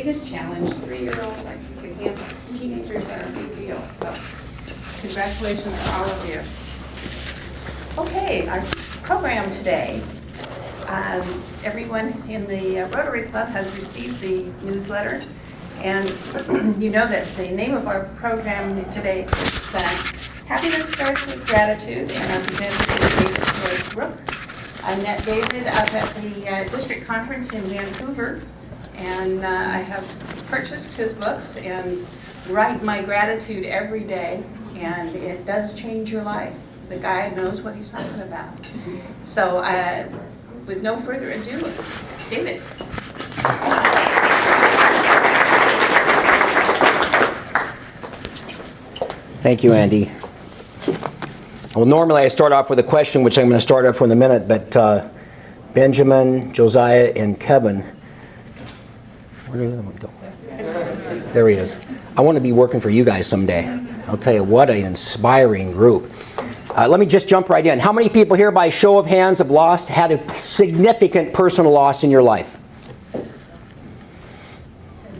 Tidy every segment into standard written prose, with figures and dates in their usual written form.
biggest challenge. 3-year-olds, like you can handle. Teenagers are a big deal. So congratulations to all of you. Okay, our program today. Everyone in the Rotary Club has received the newsletter, and you know that the name of our program today is Happiness Starts with Gratitude, and our presenter is David Brooke. I met David up at the district conference in Vancouver, and I have purchased his books and write my gratitude every day, and it does change your life. The guy knows what he's talking about. So with no further ado, David. Thank you, Andy. Well, normally I start off with a question, which I'm going to start off with in a minute, but Benjamin, Josiah, and Kevin, where did the other one go? There he is. I want to be working for you guys someday. I'll tell you, what an inspiring group. Let me just jump right in. How many people here, by show of hands, have had a significant personal loss in your life?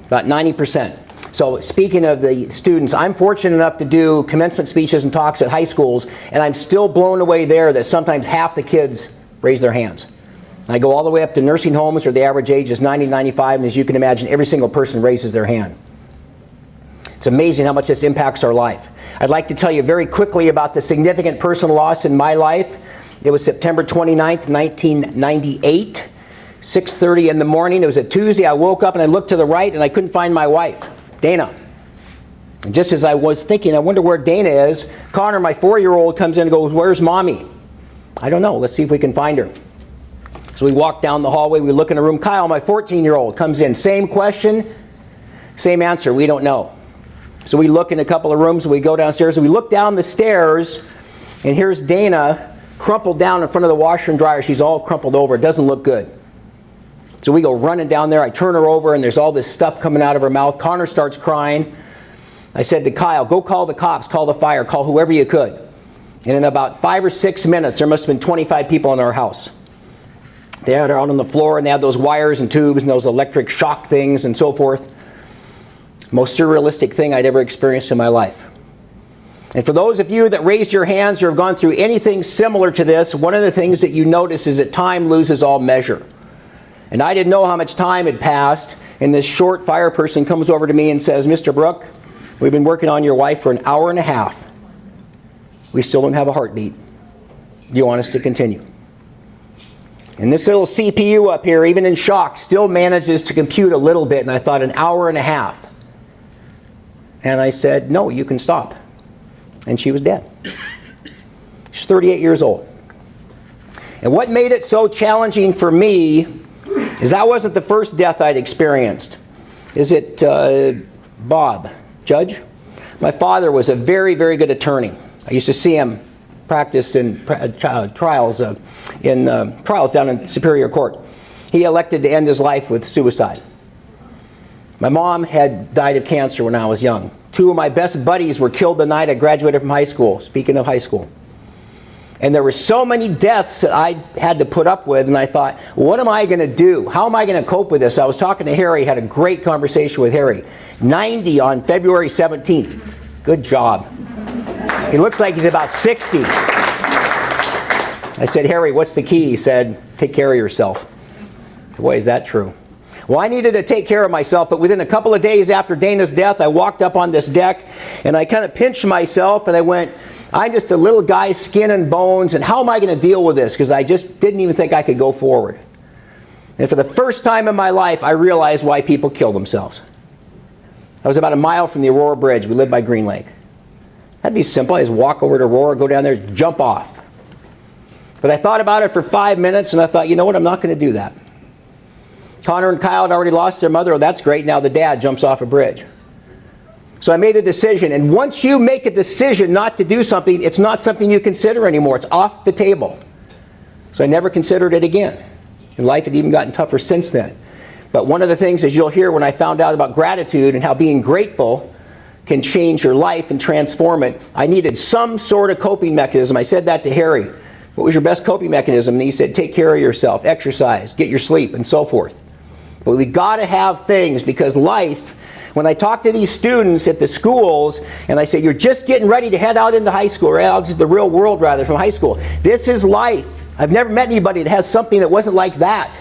About 90%. So speaking of the students, I'm fortunate enough to do commencement speeches and talks at high schools, and I'm still blown away there that sometimes half the kids raise their hands. I go all the way up to nursing homes where the average age is 90, 95, and as you can imagine, every single person raises their hand. It's amazing how much this impacts our life. I'd like to tell you very quickly about the significant personal loss in my life. It was September 29th, 1998, 6:30 in the morning. It was a Tuesday. I woke up and I looked to the right and I couldn't find my wife, Dana. And just as I was thinking, I wonder where Dana is, Connor, my 4-year-old, comes in and goes, "Where's Mommy?" I don't know. Let's see if we can find her. So we walk down the hallway. We look in a room. Kyle, my 14-year-old, comes in. Same question, same answer. We don't know. So we look in a couple of rooms, and we go downstairs, and we look down the stairs, and here's Dana crumpled down in front of the washer and dryer. She's all crumpled over. It doesn't look good. So we go running down there. I turn her over, and there's all this stuff coming out of her mouth. Connor starts crying. I said to Kyle, "Go call the cops, call the fire, call whoever you could." And in about 5 or 6 minutes, there must have been 25 people in our house. They had her out on the floor, and they had those wires and tubes and those electric shock things and so forth. Most surrealistic thing I'd ever experienced in my life. And for those of you that raised your hands or have gone through anything similar to this, one of the things that you notice is that time loses all measure. And I didn't know how much time had passed, and this short fire person comes over to me and says, "Mr. Brooke, we've been working on your wife for an hour and a half. We still don't have a heartbeat. Do you want us to continue?" And this little CPU up here, even in shock, still manages to compute a little bit, and I thought, an hour and a half. And I said, "No, you can stop." And she was dead. She's 38 years old. And what made it so challenging for me is that wasn't the first death I'd experienced. Is it Bob, Judge? My father was a very, very good attorney. I used to see him practice in trials down in Superior Court. He elected to end his life with suicide. My mom had died of cancer when I was young. 2 of my best buddies were killed the night I graduated from high school, speaking of high school. And there were so many deaths that I had to put up with, and I thought, what am I going to do? How am I going to cope with this? I was talking to Harry, had a great conversation with Harry. 90 on February 17th. Good job. He looks like he's about 60. I said, "Harry, what's the key?" He said, "Take care of yourself." Boy, is that true. Well, I needed to take care of myself, but within a couple of days after Dana's death, I walked up on this deck, and I kind of pinched myself, and I went, I'm just a little guy, skin and bones, and how am I going to deal with this? Because I just didn't even think I could go forward. And for the first time in my life, I realized why people kill themselves. I was about a mile from the Aurora Bridge. We lived by Green Lake. That'd be simple. I just walk over to Aurora, go down there, jump off. But I thought about it for 5 minutes, and I thought, you know what, I'm not going to do that. Connor and Kyle had already lost their mother. Oh, that's great. Now the dad jumps off a bridge. So I made a decision. And once you make a decision not to do something, it's not something you consider anymore. It's off the table. So I never considered it again. And life had even gotten tougher since then. But one of the things, as you'll hear when I found out about gratitude and how being grateful can change your life and transform it, I needed some sort of coping mechanism. I said that to Harry. What was your best coping mechanism? And he said, take care of yourself, exercise, get your sleep, and so forth. But we got to have things, because life, when I talk to these students at the schools and I say, you're just getting ready to head out into high school, or out into the real world rather, from high school. This is life. I've never met anybody that has something that wasn't like that.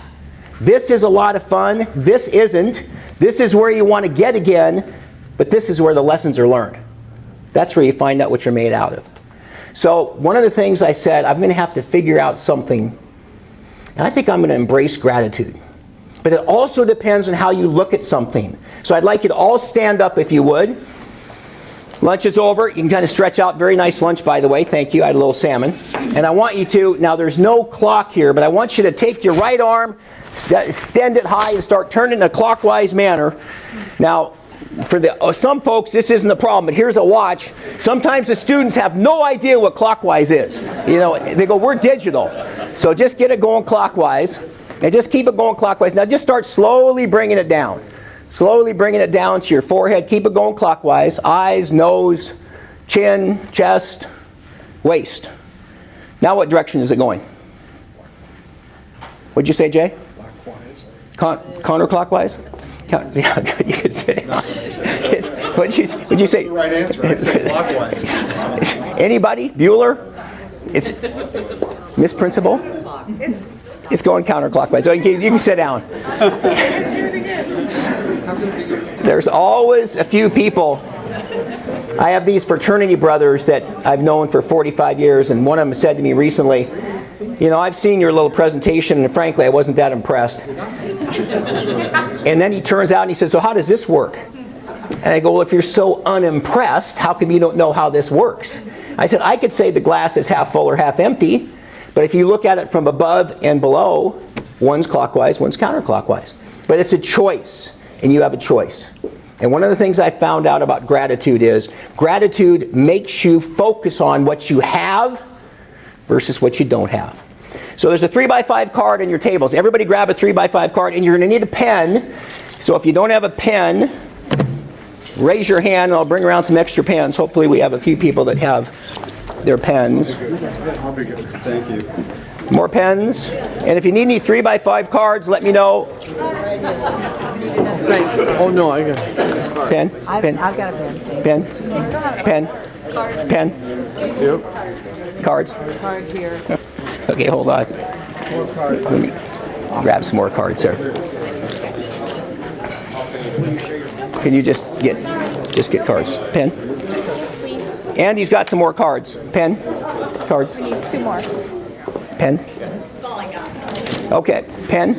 This is a lot of fun. This isn't. This is where you want to get again, but this is where the lessons are learned. That's where you find out what you're made out of. So one of the things I said, I'm going to have to figure out something, and I think I'm going to embrace gratitude. But it also depends on how you look at something. So I'd like you to all stand up if you would. Lunch is over. You can kind of stretch out. Very nice lunch, by the way. Thank you. I had a little salmon. And I want you to, now there's no clock here, but I want you to take your right arm, extend it high, and start turning in a clockwise manner. Now, for some folks, this isn't a problem, but here's a watch. Sometimes the students have no idea what clockwise is. You know, they go, we're digital. So just get it going clockwise, and just keep it going clockwise. Now just start slowly bringing it down. Slowly bringing it down to your forehead. Keep it going clockwise. Eyes, nose, chin, chest, waist. Now what direction is it going? What'd you say, Jay? Counterclockwise? Yeah, good. You could say. What'd you say? The right answer. I said clockwise. Anybody? Bueller? It's Miss Principal? It's going counterclockwise. So you can sit down. There's always a few people. I have these fraternity brothers that I've known for 45 years, and one of them said to me recently, you know, I've seen your little presentation, and frankly, I wasn't that impressed. And then he turns out and he says, so how does this work? And I go, well, if you're so unimpressed, how come you don't know how this works? I said, I could say the glass is half full or half empty, but if you look at it from above and below, one's clockwise, one's counterclockwise. But it's a choice, and you have a choice. And one of the things I found out about gratitude is gratitude makes you focus on what you have versus what you don't have. So there's a 3x5 card on your tables. Everybody grab a 3x5 card, and you're going to need a pen. So if you don't have a pen, raise your hand, and I'll bring around some extra pens. Hopefully we have a few people that have their pens. I'll be good. Thank you. More pens. And if you need any 3x5 cards, let me know. Oh no, I got it. Pen? I've Pen? got a pen. Pen? Pen? Yep. Cards? Card here. Okay, hold on. Let me grab some more cards here. Can you just get cards? Pen? Andy's got some more cards. Pen? Cards? We need 2 more. Pen? Okay, pen?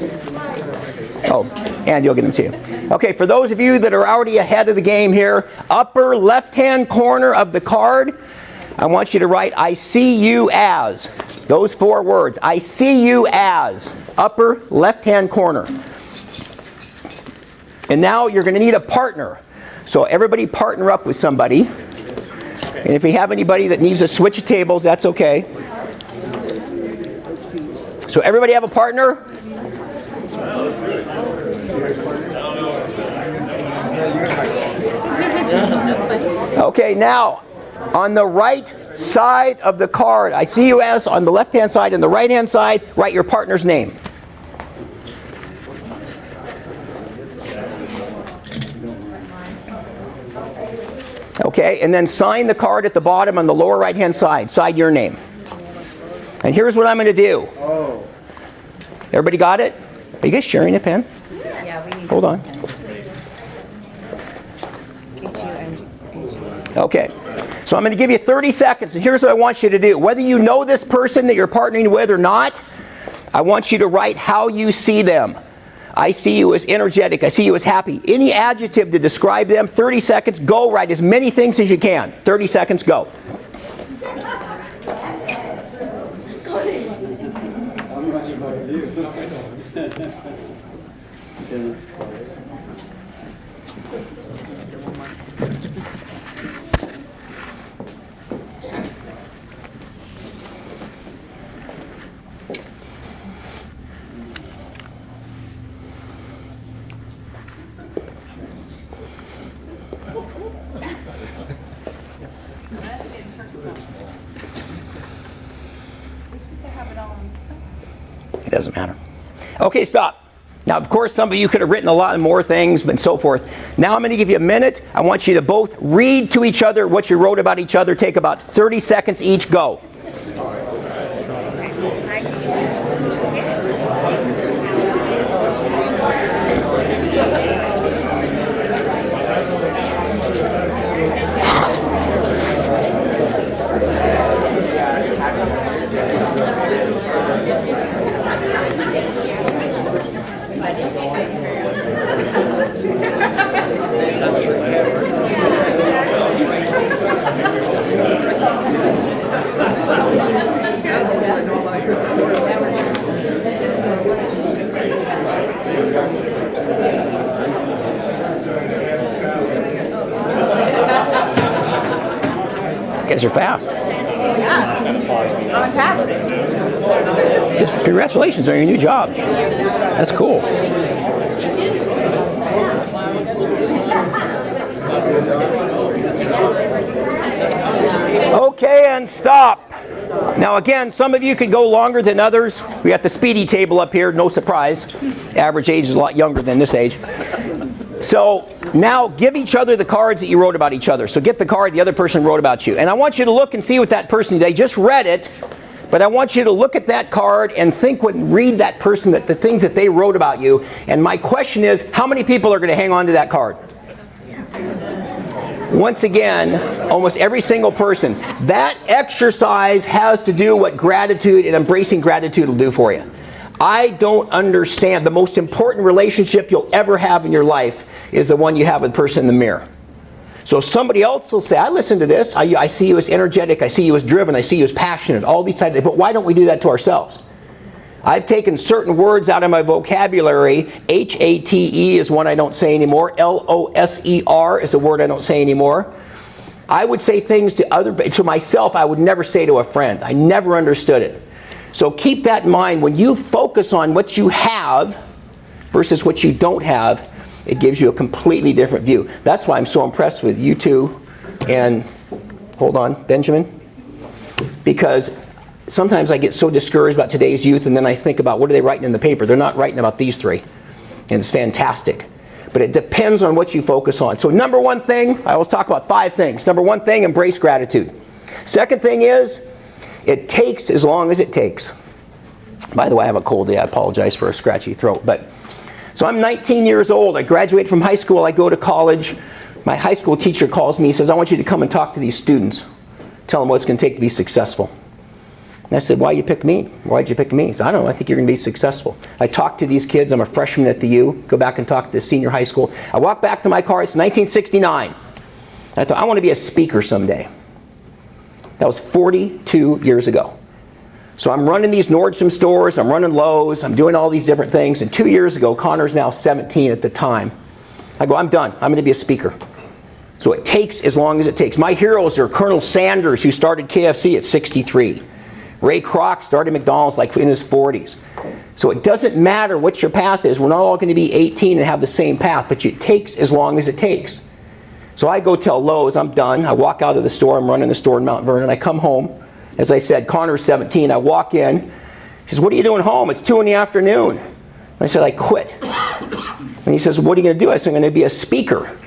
Oh, and you'll get them to you. Okay, for those of you that are already ahead of the game here, upper left-hand corner of the card, I want you to write, I see you as. Those 4 words, I see you as. Upper left-hand corner. And now you're going to need a partner. So everybody partner up with somebody. And if you have anybody that needs to switch tables, that's okay. So everybody have a partner? Okay, now on the right side of the card, I see you as on the left-hand side and the right-hand side, write your partner's name. Okay, and then sign the card at the bottom on the lower right-hand side. Sign your name. And here's what I'm going to do. Everybody got it? Are you guys sharing a pen? Yeah, we need. Hold on. Okay. So I'm going to give you 30 seconds, and here's what I want you to do. Whether you know this person that you're partnering with or not, I want you to write how you see them. I see you as energetic. I see you as happy. Any adjective to describe them, 30 seconds, go. Write as many things as you can. 30 seconds, go. It doesn't matter. Okay, stop. Now, of course, some of you could have written a lot more things, and so forth. Now I'm going to give you a minute. I want you to both read to each other what you wrote about each other. Take about 30 seconds each. Go. You guys are fast. On task. Just congratulations on your new job. That's cool. Okay, and stop. Now again, some of you could go longer than others. We got the speedy table up here, no surprise. Average age is a lot younger than this age. So now give each other the cards that you wrote about each other. So get the card the other person wrote about you. And I want you to look and see what that person, they just read it, but I want you to look at that card and read that person, that the things that they wrote about you. And my question is, how many people are going to hang on to that card? Once again, almost every single person. That exercise has to do what gratitude and embracing gratitude will do for you. I don't understand. The most important relationship you'll ever have in your life is the one you have with the person in the mirror. So somebody else will say, I listen to this. I see you as energetic. I see you as driven. I see you as passionate. All these types of things. But why don't we do that to ourselves? I've taken certain words out of my vocabulary. H-A-T-E is one I don't say anymore. L-O-S-E-R is a word I don't say anymore. I would say things to myself I would never say to a friend. I never understood it. So keep that in mind. When you focus on what you have versus what you don't have, it gives you a completely different view. That's why I'm so impressed with you two and, hold on, Benjamin. Because sometimes I get so discouraged about today's youth, and then I think about what are they writing in the paper. They're not writing about these three. And it's fantastic. But it depends on what you focus on. So number one thing, I always talk about 5 things. Number one thing, embrace gratitude. Second thing is, it takes as long as it takes. By the way, I have a cold day. I apologize for a scratchy throat. So I'm 19 years old. I graduate from high school. I go to college. My high school teacher calls me. He says, I want you to come and talk to these students. Tell them what it's going to take to be successful. And I said, why you pick me? Why'd you pick me? He said, I don't know. I think you're going to be successful. I talked to these kids. I'm a freshman at the U. Go back and talk to the senior high school. I walk back to my car. It's 1969. I thought, I want to be a speaker someday. That was 42 years ago. So I'm running these Nordstrom stores, I'm running Lowe's, I'm doing all these different things. And 2 years ago, Connor's now 17 at the time, I go, I'm done. I'm going to be a speaker. So it takes as long as it takes. My heroes are Colonel Sanders, who started KFC at 63. Ray Kroc started McDonald's like in his 40s. So it doesn't matter what your path is. We're not all going to be 18 and have the same path, but it takes as long as it takes. So I go tell Lowe's, I'm done. I walk out of the store. I'm running the store in Mount Vernon. I come home. As I said, Connor's 17. I walk in. He says, what are you doing home? It's 2 in the afternoon. And I said, I quit. And he says, what are you going to do? I said, I'm going to be a speaker.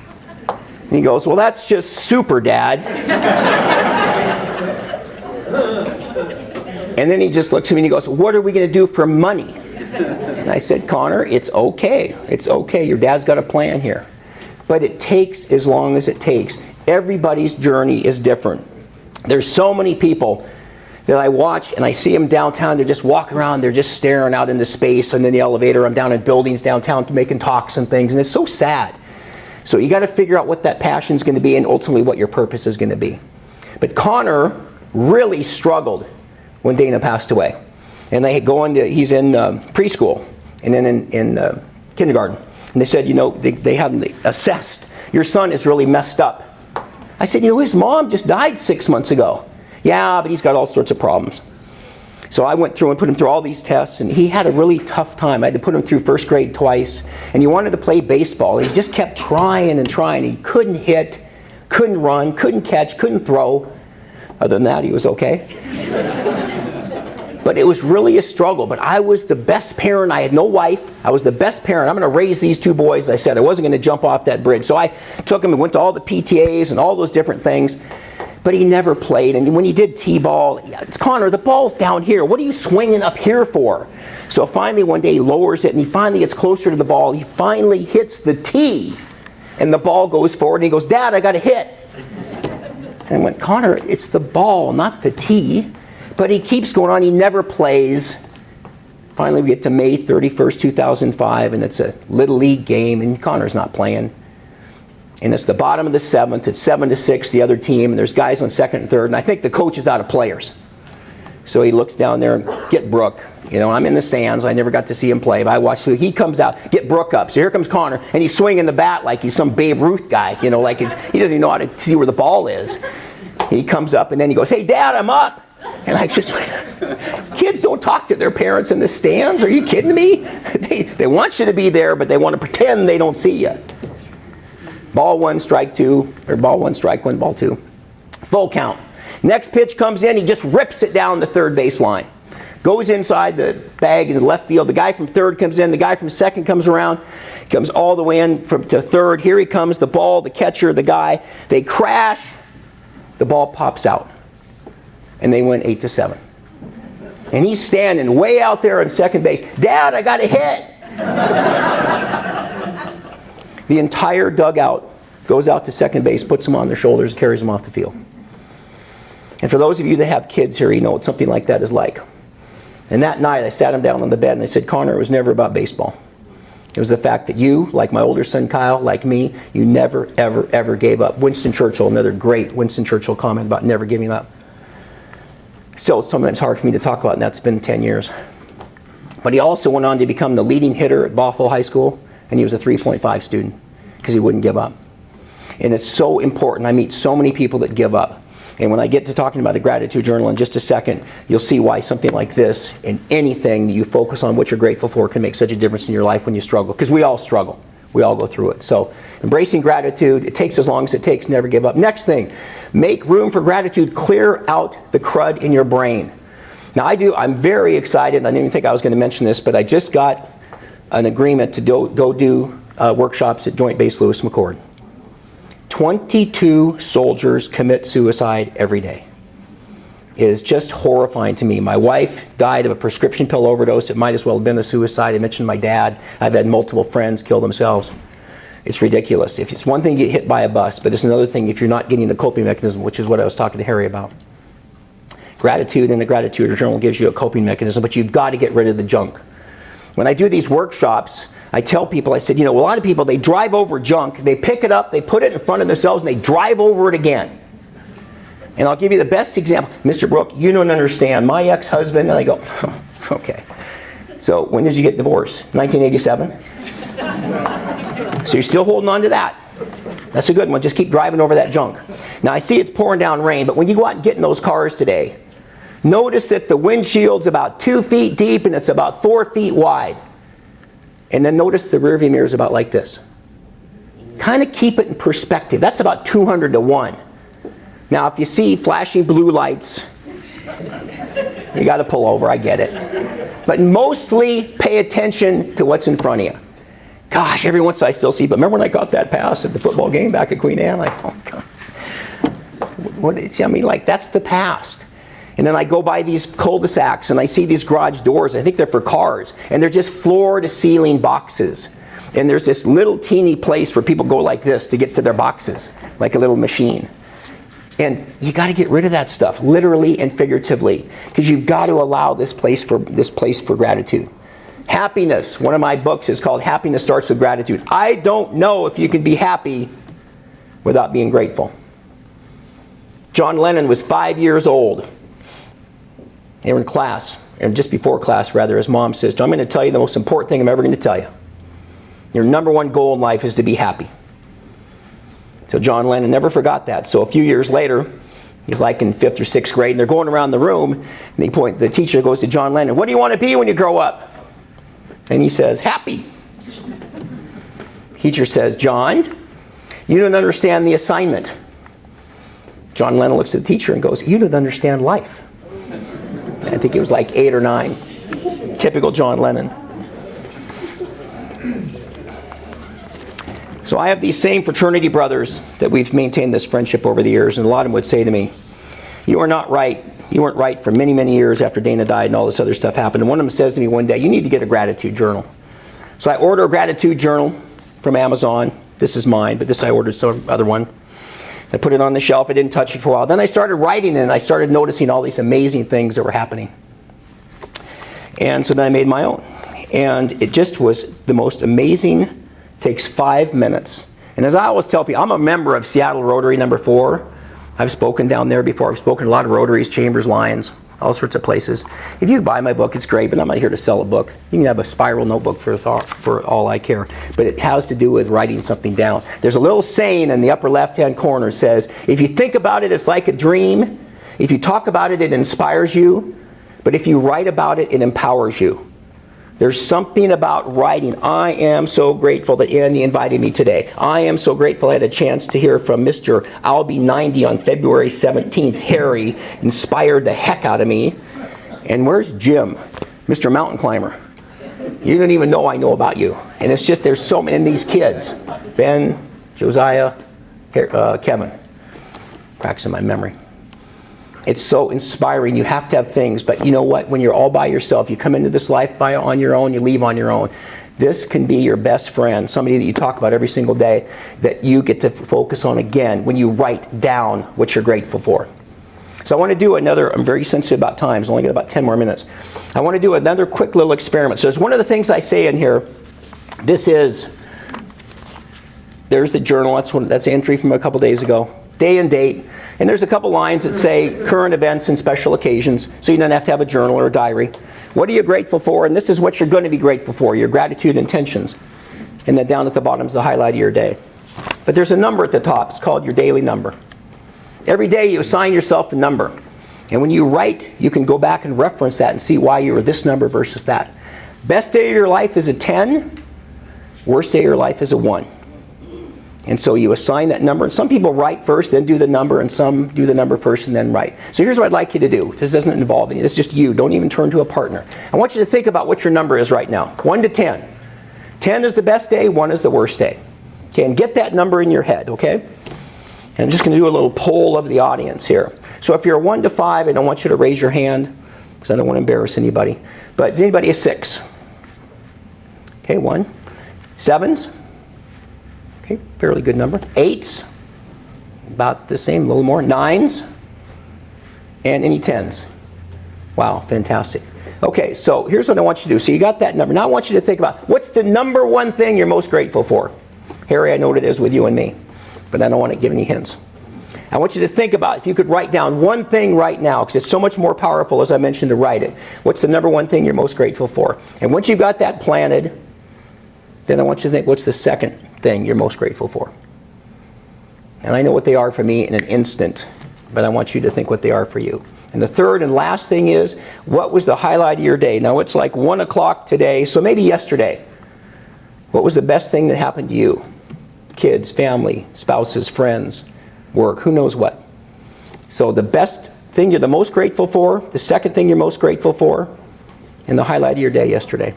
And he goes, well, that's just super, Dad. And then he just looks at me and he goes, what are we going to do for money? And I said, Connor, it's okay. It's okay. Your dad's got a plan here. But it takes as long as it takes. Everybody's journey is different. There's so many people that I watch and I see them downtown. They're just walking around. They're just staring out into space. And then the elevator, I'm down in buildings downtown making talks and things. And it's so sad. So you got to figure out what that passion is going to be and ultimately what your purpose is going to be. But Connor really struggled when Dana passed away. And they go into, he's in preschool and then in kindergarten. And they said, you know, they haven't assessed. Your son is really messed up. I said, you know, his mom just died 6 months ago. Yeah, but he's got all sorts of problems. So I went through and put him through all these tests, and he had a really tough time. I had to put him through first grade twice, and he wanted to play baseball. He just kept trying and trying. He couldn't hit, couldn't run, couldn't catch, couldn't throw. Other than that, he was okay. But it was really a struggle. But I was the best parent. I had no wife. I was the best parent. I'm going to raise these two boys. I said I wasn't going to jump off that bridge. So I took him and went to all the PTAs and all those different things. But he never played. And when he did T-ball, it's Connor, the ball's down here. What are you swinging up here for? So finally one day he lowers it and he finally gets closer to the ball. He finally hits the tee. And the ball goes forward and he goes, Dad, I got a hit. And I went, Connor, it's the ball, not the tee. But he keeps going on. He never plays. Finally, we get to May 31st, 2005, and it's a Little League game, and Connor's not playing. And it's the bottom of the 7th. It's 7-6, the other team, and there's guys on second and third, and I think the coach is out of players. So he looks down there and get Brooke. You know, I'm in the stands. I never got to see him play, but I watched. He comes out, get Brooke up. So here comes Connor, and he's swinging the bat like he's some Babe Ruth guy. You know, like he doesn't even know how to see where the ball is. He comes up, and then he goes, hey, Dad, I'm up. And I just went, kids don't talk to their parents in the stands. Are you kidding me? They want you to be there, but they want to pretend they don't see you. Ball one, strike two, or ball one, strike one, ball two. Full count. Next pitch comes in, he just rips it down the third base line. Goes inside the bag in the left field. The guy from third comes in, the guy from second comes around, comes all the way in to third. Here he comes, the ball, the catcher, the guy. They crash, the ball pops out. And they went 8-7. And he's standing way out there on second base. Dad, I got a hit. The entire dugout goes out to second base, puts them on their shoulders, carries them off the field. And for those of you that have kids here, you know what something like that is like. And that night I sat him down on the bed and I said, Connor, it was never about baseball. It was the fact that you, like my older son Kyle, like me, you never, ever, ever gave up. Winston Churchill, another great Winston Churchill comment about never giving up. Still, it's something that's hard for me to talk about, and that's been 10 years. But he also went on to become the leading hitter at Bothell High School, and he was a 3.5 student because he wouldn't give up. And it's so important. I meet so many people that give up. And when I get to talking about a gratitude journal in just a second, you'll see why something like this and anything you focus on what you're grateful for can make such a difference in your life when you struggle. Because we all struggle. We all go through it. So embracing gratitude, it takes as long as it takes, never give up. Next thing, make room for gratitude. Clear out the crud in your brain. Now I'm very excited. I didn't even think I was going to mention this, but I just got an agreement to go do workshops at Joint Base Lewis McChord. 22 soldiers commit suicide every day. It is just horrifying to me. My wife died of a prescription pill overdose. It might as well have been a suicide. I mentioned my dad. I've had multiple friends kill themselves. It's ridiculous. If it's one thing to get hit by a bus, but it's another thing if you're not getting the coping mechanism, which is what I was talking to Harry about. Gratitude in the gratitude journal gives you a coping mechanism, but you've got to get rid of the junk. When I do these workshops, I tell people, I said, you know, a lot of people, they drive over junk, they pick it up, they put it in front of themselves, and they drive over it again. And I'll give you the best example. Mr. Brooke, you don't understand. My ex-husband, and I go, oh, okay. So when did you get divorced? 1987? So you're still holding on to that. That's a good one. Just keep driving over that junk. Now I see it's pouring down rain, but when you go out and get in those cars today, notice that the windshield's about 2 feet deep and it's about 4 feet wide. And then notice the rearview mirror is about like this. Kind of keep it in perspective. That's about 200 to 1. Now, if you see flashing blue lights, you got to pull over, I get it. But mostly pay attention to what's in front of you. Gosh, every once in a while I still see, but remember when I got that pass at the football game back at Queen Anne? Like, oh God. I mean, like, that's the past. And then I go by these cul-de-sacs and I see these garage doors. I think they're for cars. And they're just floor-to-ceiling boxes. And there's this little teeny place where people go like this to get to their boxes, like a little machine. And you got to get rid of that stuff, literally and figuratively, because you've got to allow this place for gratitude. Happiness. One of my books is called Happiness Starts with Gratitude. I don't know if you can be happy without being grateful. John Lennon was 5 years old. They were in class, and just before class, rather, his mom says, I'm going to tell you the most important thing I'm ever going to tell you. Your number one goal in life is to be happy. So John Lennon never forgot that. So a few years later, he's like in 5th or 6th grade, and they're going around the room, and the teacher goes to John Lennon, what do you want to be when you grow up? And he says, happy. Teacher says, John, you don't understand the assignment. John Lennon looks at the teacher and goes, you don't understand life. I think he was like 8 or 9. Typical John Lennon. So I have these same fraternity brothers that we've maintained this friendship over the years, and a lot of them would say to me, you are not right. You weren't right for many, many years after Dana died and all this other stuff happened. And one of them says to me one day, you need to get a gratitude journal. So I order a gratitude journal from Amazon. This is mine, but this I ordered some other one. I put it on the shelf. I didn't touch it for a while. Then I started writing it, and I started noticing all these amazing things that were happening. And so then I made my own. And it just was the most amazing. Takes 5 minutes. And as I always tell people, I'm a member of Seattle Rotary number 4. I've spoken down there before. I've spoken to a lot of Rotaries, Chambers, Lions, all sorts of places. If you buy my book, it's great, but I'm not here to sell a book. You can have a spiral notebook for all I care. But it has to do with writing something down. There's a little saying in the upper left-hand corner says, if you think about it, it's like a dream. If you talk about it, it inspires you. But if you write about it, it empowers you. There's something about writing. I am so grateful that Andy invited me today. I am so grateful I had a chance to hear from Mr. I'll be 90 on February 17th. Harry inspired the heck out of me. And where's Jim, Mr. Mountain Climber? You don't even know I know about you. And it's just there's so many in these kids. Ben, Josiah, Kevin. Cracks in my memory. It's so inspiring. You have to have things, but you know what? When you're all by yourself, you come into this life on your own, you leave on your own. This can be your best friend, somebody that you talk about every single day that you get to focus on again when you write down what you're grateful for. So I want to do another, I'm very sensitive about time, so I only got about 10 more minutes. I want to do another quick little experiment. So it's one of the things I say in here. There's the journal, that's the entry from a couple days ago. Day and date. And there's a couple lines that say current events and special occasions, so you don't have to have a journal or a diary. What are you grateful for? And this is what you're going to be grateful for, your gratitude intentions. And then down at the bottom is the highlight of your day. But there's a number at the top. It's called your daily number. Every day you assign yourself a number. And when you write, you can go back and reference that and see why you were this number versus that. Best day of your life is a 10. Worst day of your life is a 1. And so you assign that number. And some people write first, then do the number, and some do the number first and then write. So here's what I'd like you to do. This doesn't involve any. This is just you. Don't even turn to a partner. I want you to think about what your number is right now. 1 to 10. 10 is the best day, 1 is the worst day. Okay, and get that number in your head, okay? And I'm just going to do a little poll of the audience here. So if you're a 1 to 5, I don't want you to raise your hand because I don't want to embarrass anybody. But is anybody a 6? Okay, 1. 7s? Okay, fairly good number. 8s, about the same, a little more. 9s, and any 10s. Wow, fantastic. Okay, so here's what I want you to do. So you got that number. Now I want you to think about what's the number one thing you're most grateful for. Harry, I know what it is with you and me, but I don't want to give any hints. I want you to think about if you could write down one thing right now, because it's so much more powerful, as I mentioned, to write it. What's the number one thing you're most grateful for? And once you've got that planted, then I want you to think, what's the second thing you're most grateful for? And I know what they are for me in an instant, but I want you to think what they are for you. And the third and last thing is, what was the highlight of your day? Now it's like 1 o'clock today, so maybe yesterday. What was the best thing that happened to you? Kids, family, spouses, friends, work, who knows what. So the best thing you're the most grateful for, the second thing you're most grateful for, and the highlight of your day yesterday.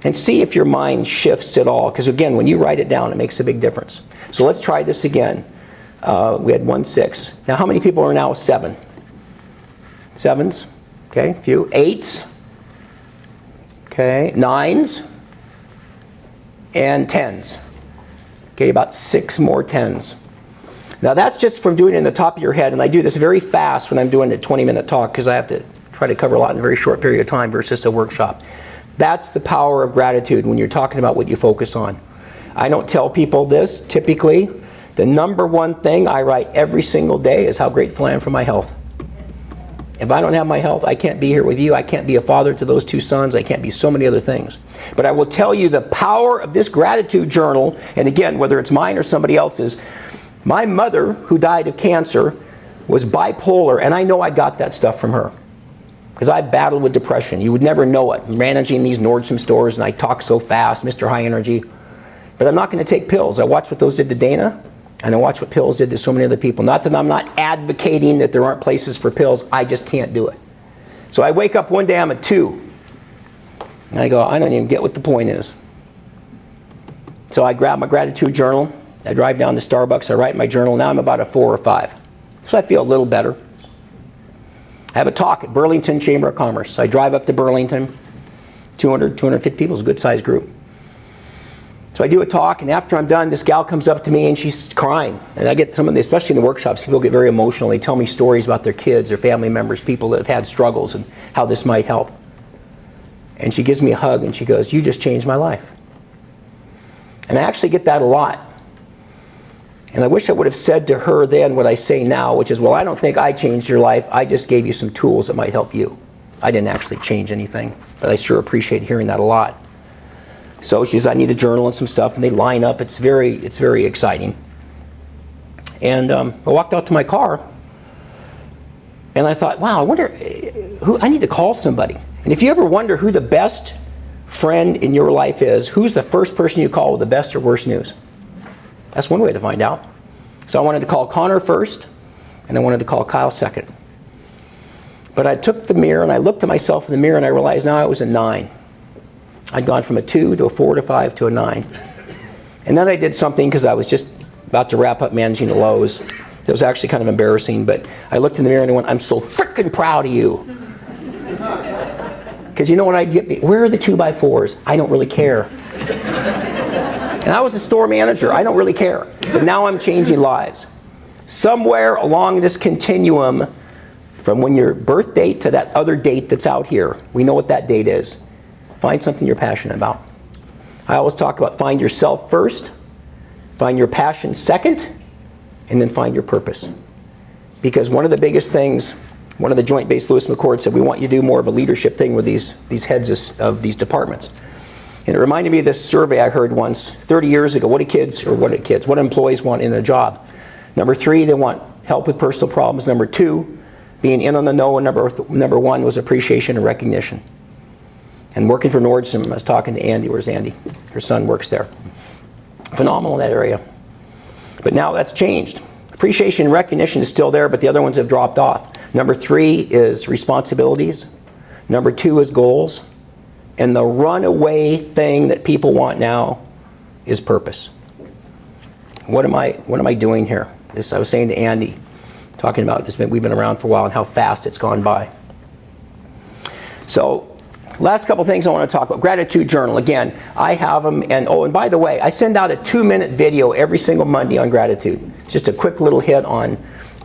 And see if your mind shifts at all, because again, when you write it down, it makes a big difference. So let's try this again. We had 1 6. Now how many people are now 7? 7s? Okay, a few. 8s? Okay, 9s? And 10s. Okay, about 6 more 10s. Now that's just from doing it in the top of your head, and I do this very fast when I'm doing a 20-minute talk, because I have to try to cover a lot in a very short period of time versus a workshop. That's the power of gratitude when you're talking about what you focus on. I don't tell people this typically. The number one thing I write every single day is how grateful I am for my health. If I don't have my health, I can't be here with you. I can't be a father to those 2 sons. I can't be so many other things. But I will tell you the power of this gratitude journal, and again, whether it's mine or somebody else's, my mother, who died of cancer, was bipolar, and I know I got that stuff from her. Because I battled with depression. You would never know it. I'm managing these Nordstrom stores, and I talk so fast, Mr. High Energy. But I'm not going to take pills. I watched what those did to Dana, and I watched what pills did to so many other people. Not that I'm not advocating that there aren't places for pills. I just can't do it. So I wake up one day, I'm at 2. And I go, I don't even get what the point is. So I grab my gratitude journal. I drive down to Starbucks. I write my journal. Now I'm about a 4 or 5. So I feel a little better. I have a talk at Burlington Chamber of Commerce. So I drive up to Burlington. 200, 250 people is a good-sized group. So I do a talk, and after I'm done, this gal comes up to me and she's crying. And I get some of the, especially in the workshops, people get very emotional. They tell me stories about their kids, their family members, people that have had struggles and how this might help. And she gives me a hug and she goes, "You just changed my life." And I actually get that a lot. And I wish I would have said to her then what I say now, which is, well, I don't think I changed your life. I just gave you some tools that might help you. I didn't actually change anything, but I sure appreciate hearing that a lot. So she says, I need a journal and some stuff, and they line up. It's very exciting. And I walked out to my car, and I thought, wow, I wonder who, I need to call somebody. And if you ever wonder who the best friend in your life is, who's the first person you call with the best or worst news? That's one way to find out. So I wanted to call Connor first, and I wanted to call Kyle second. But I took the mirror, and I looked at myself in the mirror, and I realized now I was a 9. I'd gone from a 2 to a 4 to 5 to a 9. And then I did something, because I was just about to wrap up managing the lows. It was actually kind of embarrassing, but I looked in the mirror and I went, I'm so frickin' proud of you. Because you know what I get? Where are the 2x4s? I don't really care. And I was a store manager. I don't really care. But now I'm changing lives. Somewhere along this continuum, from when your birth date to that other date that's out here, we know what that date is. Find something you're passionate about. I always talk about find yourself first, find your passion second, and then find your purpose. Because one of the biggest things, one of the Joint Base Lewis McCord said, we want you to do more of a leadership thing with these heads of these departments. And it reminded me of this survey I heard once 30 years ago. What employees want in a job? Number 3, they want help with personal problems. Number 2, being in on the know. And number 1 was appreciation and recognition. And working for Nordstrom, I was talking to Andy. Where's Andy? Her son works there. Phenomenal in that area. But now that's changed. Appreciation and recognition is still there, but the other ones have dropped off. Number 3 is responsibilities. Number 2 is goals. And the runaway thing that people want now is purpose. What am I doing here? I was saying to Andy, talking about this, we've been around for a while and how fast it's gone by. So, last couple things I want to talk about. Gratitude journal. Again, I have them. And by the way, I send out a 2-minute video every single Monday on gratitude. It's just a quick little hit on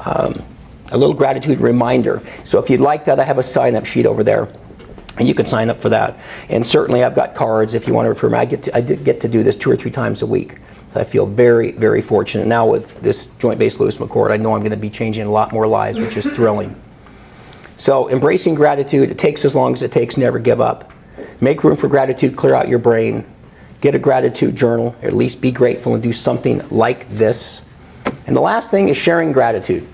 a little gratitude reminder. So if you'd like that, I have a sign-up sheet over there. And you can sign up for that. And certainly I've got cards if you want to refer me. I did get to do this 2 or 3 times a week. So I feel very, very fortunate. Now with this Joint Base Lewis McCord, I know I'm going to be changing a lot more lives, which is thrilling. So embracing gratitude, it takes as long as it takes, never give up. Make room for gratitude, clear out your brain. Get a gratitude journal, or at least be grateful and do something like this. And the last thing is sharing gratitude.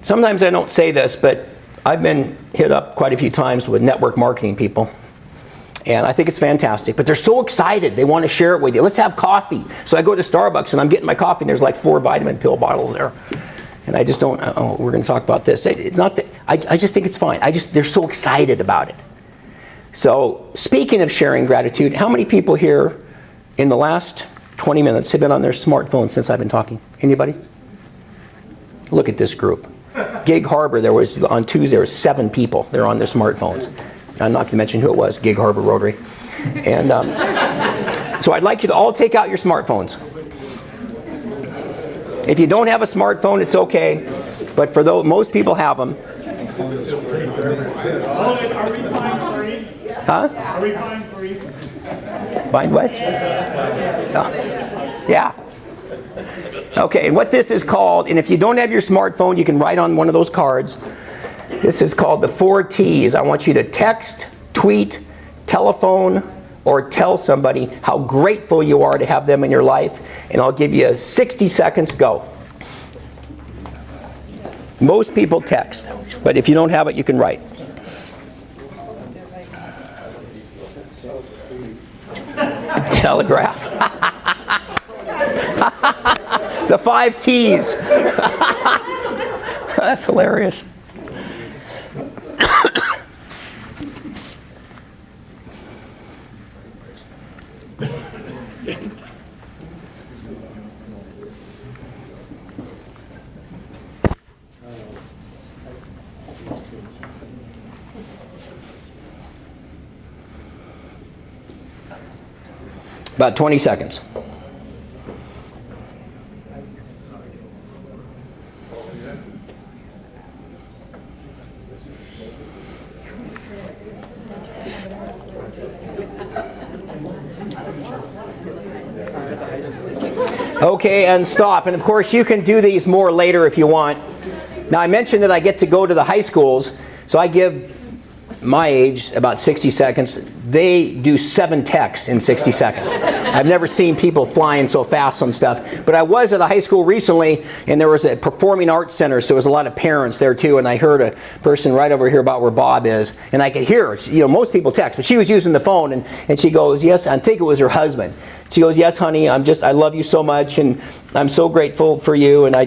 Sometimes I don't say this, but I've been hit up quite a few times with network marketing people. And I think it's fantastic, but they're so excited. They want to share it with you. Let's have coffee. So I go to Starbucks and I'm getting my coffee and there's like 4 vitamin pill bottles there. And I just don't, we're going to talk about this. It's not that, I just think it's fine. They're so excited about it. So speaking of sharing gratitude, how many people here in the last 20 minutes have been on their smartphone since I've been talking? Anybody? Look at this group. Gig Harbor, on Tuesday, there were 7 people. They're on their smartphones. I'm not going to mention who it was, Gig Harbor Rotary. And so I'd like you to all take out your smartphones. If you don't have a smartphone, it's okay. But for those, most people have them. Are we fine free? Huh? Are we fine free? Find what? Yeah. Okay, and what this is called, and if you don't have your smartphone, you can write on one of those cards. This is called the 4 T's. I want you to text, tweet, telephone, or tell somebody how grateful you are to have them in your life. And I'll give you 60 seconds, go. Most people text, but if you don't have it, you can write. Telegraph. The 5 T's. That's hilarious. About 20 seconds. Okay, and stop. And of course, you can do these more later if you want. Now, I mentioned that I get to go to the high schools, so I give my age about 60 seconds. They do 7 texts in 60 seconds. I've never seen people flying so fast on stuff. But I was at a high school recently, and there was a performing arts center, so there was a lot of parents there too, and I heard a person right over here about where Bob is, and I could hear her. You know, most people text, but she was using the phone, and she goes, yes, I think it was her husband. She goes, yes, honey, I love you so much, and I'm so grateful for you, and I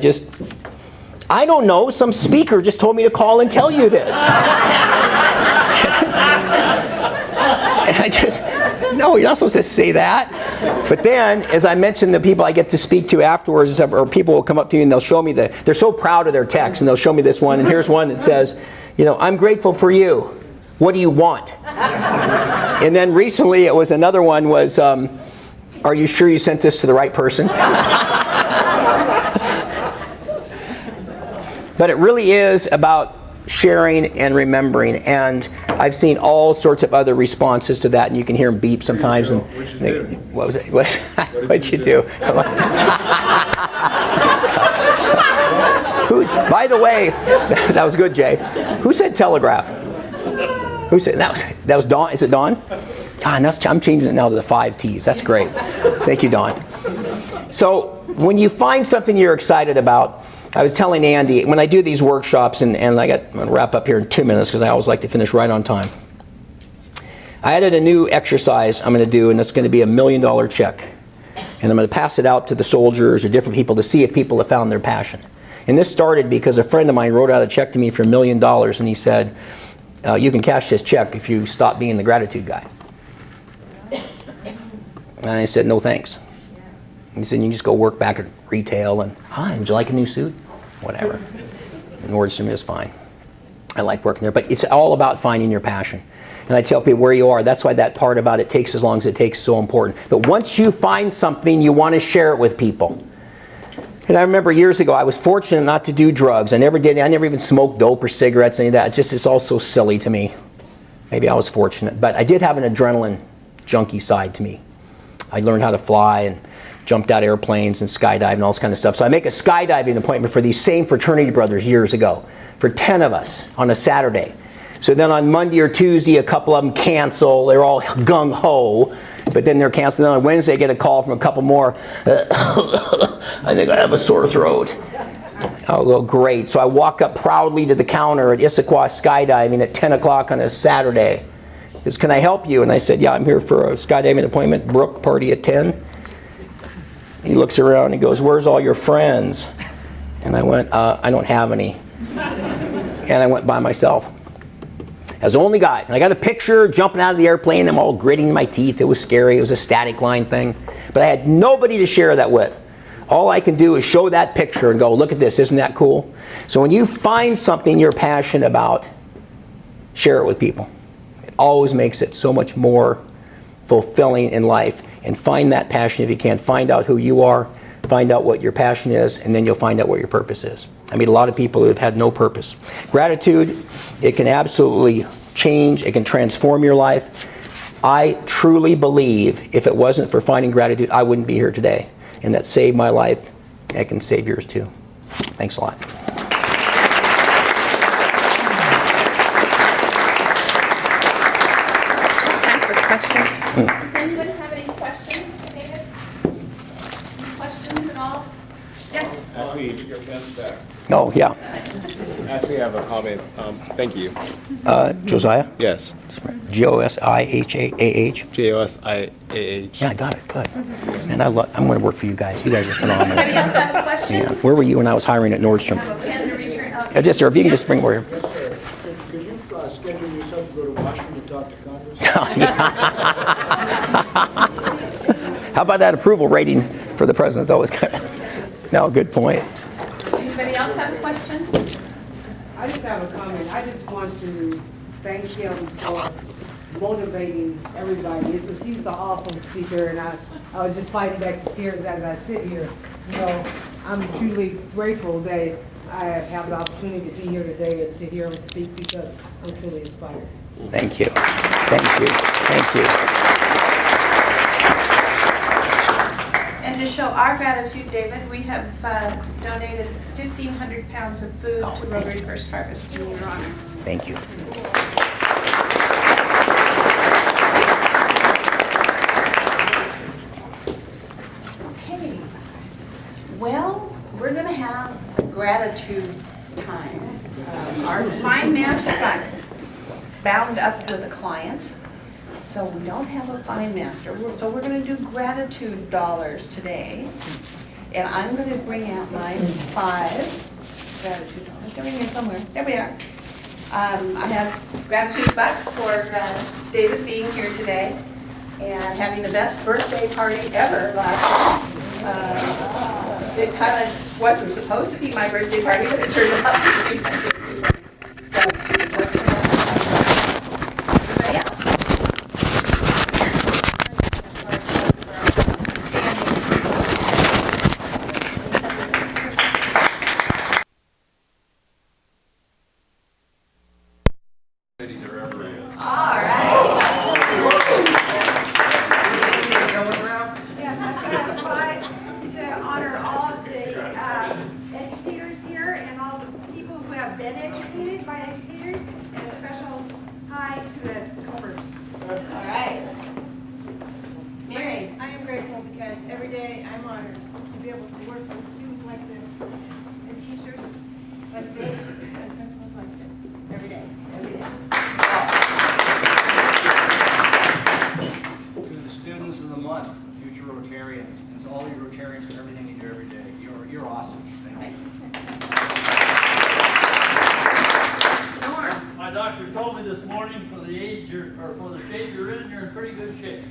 don't know, some speaker just told me to call and tell you this. And no, you're not supposed to say that. But then, as I mentioned, the people I get to speak to afterwards, or people will come up to me and they'll show me they're so proud of their text, and they'll show me this one, and here's one that says, you know, I'm grateful for you. What do you want? And then recently, it was another one was, are you sure you sent this to the right person? But it really is about sharing and remembering, and I've seen all sorts of other responses to that, and you can hear them beep sometimes. And What'd you do? what was it? What'd you do? By the way, that was good, Jay. Who said telegraph? Who said that was Dawn? Is it Dawn? God, I'm changing it now to the 5 T's. That's great. Thank you, Dawn. So when you find something you're excited about, I was telling Andy, when I do these workshops, and I'm going to wrap up here in 2 minutes because I always like to finish right on time. I added a new exercise I'm going to do, and it's going to be $1 million check. And I'm going to pass it out to the soldiers or different people to see if people have found their passion. And this started because a friend of mine wrote out a check to me for $1 million, and he said, you can cash this check if you stop being the gratitude guy. And I said, no thanks. He said, you can just go work back at retail, and would you like a new suit? Whatever. And Nordstrom is fine. I like working there, but it's all about finding your passion. And I tell people where you are, that's why that part about it takes as long as it takes is so important. But once you find something, you want to share it with people. And I remember years ago, I was fortunate not to do drugs. I never even smoked dope or cigarettes, any of that. It's all so silly to me. Maybe I was fortunate. But I did have an adrenaline junkie side to me. I learned how to fly and jumped out airplanes and skydiving and all this kind of stuff. So I make a skydiving appointment for these same fraternity brothers years ago for 10 of us on a Saturday. So then on Monday or Tuesday, a couple of them cancel. They're all gung-ho, but then they're canceled. Then on Wednesday, I get a call from a couple more. I think I have a sore throat. I'll go, great. So I walk up proudly to the counter at Issaquah Skydiving at 10 o'clock on a Saturday. He goes, can I help you? And I said, yeah, I'm here for a skydiving appointment. Brooke, party at 10. He looks around and he goes, where's all your friends? And I went, I don't have any. And I went by myself. I was the only guy. And I got a picture jumping out of the airplane. I'm all gritting my teeth. It was scary. It was a static line thing. But I had nobody to share that with. All I can do is show that picture and go, look at this. Isn't that cool? So when you find something you're passionate about, share it with people. It always makes it so much more fulfilling in life. And find that passion if you can. Find out who you are, find out what your passion is, and then you'll find out what your purpose is. I meet a lot of people who have had no purpose. Gratitude, it can absolutely change, it can transform your life. I truly believe if it wasn't for finding gratitude, I wouldn't be here today. And that saved my life. It can save yours too. Thanks a lot. Time for questions. Does anybody have any questions for David? Questions at all? Yes. Actually, your pen's back. Oh, yeah. Actually, I have a comment. Thank you. Josiah? Yes. Josiah. JOSIAH. Yeah, I got it. Good. Man, I'm going to work for you guys. You guys are phenomenal. Anybody else have a question? Yeah. Where were you when I was hiring at Nordstrom? Have a pen to return? Just, sir, if you can just bring more here. Could you schedule yourself to go to Washington to talk to Congress? How about that approval rating for the president, though? No, good point. Anybody else have a question? I just have a comment. I just want to thank him for motivating everybody. She's an awesome speaker, and I was just fighting back the tears as I sit here. You know, I'm truly grateful that I have the opportunity to be here today to hear him speak because I'm truly inspired. Thank you. Thank you. Thank you. And to show our gratitude, David, we have donated 1,500 pounds of food to Rotary First Harvest in your honor. Thank you. Okay. Well, we're going to have a gratitude time. Our fine master got bound up with a client, so we don't have a fine master. So we're going to do gratitude dollars today. And I'm going to bring out my 5 gratitude dollars. They're in here somewhere. There we are. I have gratitude bucks for David being here today and having the best birthday party ever last year. It kind of wasn't supposed to be my birthday party, but it turned out to be my birthday party. So, everybody else? All right. Yes, I've got a 5 to honor all of the educators here and all the people who have been educated by educators, and a special hi to the covers. All right. Mary. I am grateful because every day I'm honored to be able to work with students like this and teachers like this and principals like this every day. Every day. To the students of the month, future Rotarians, and to all your Rotarians for everything you do every day. You're awesome. Thank you. Norm. My doctor told me this morning for the age or for the shape you're in pretty good shape.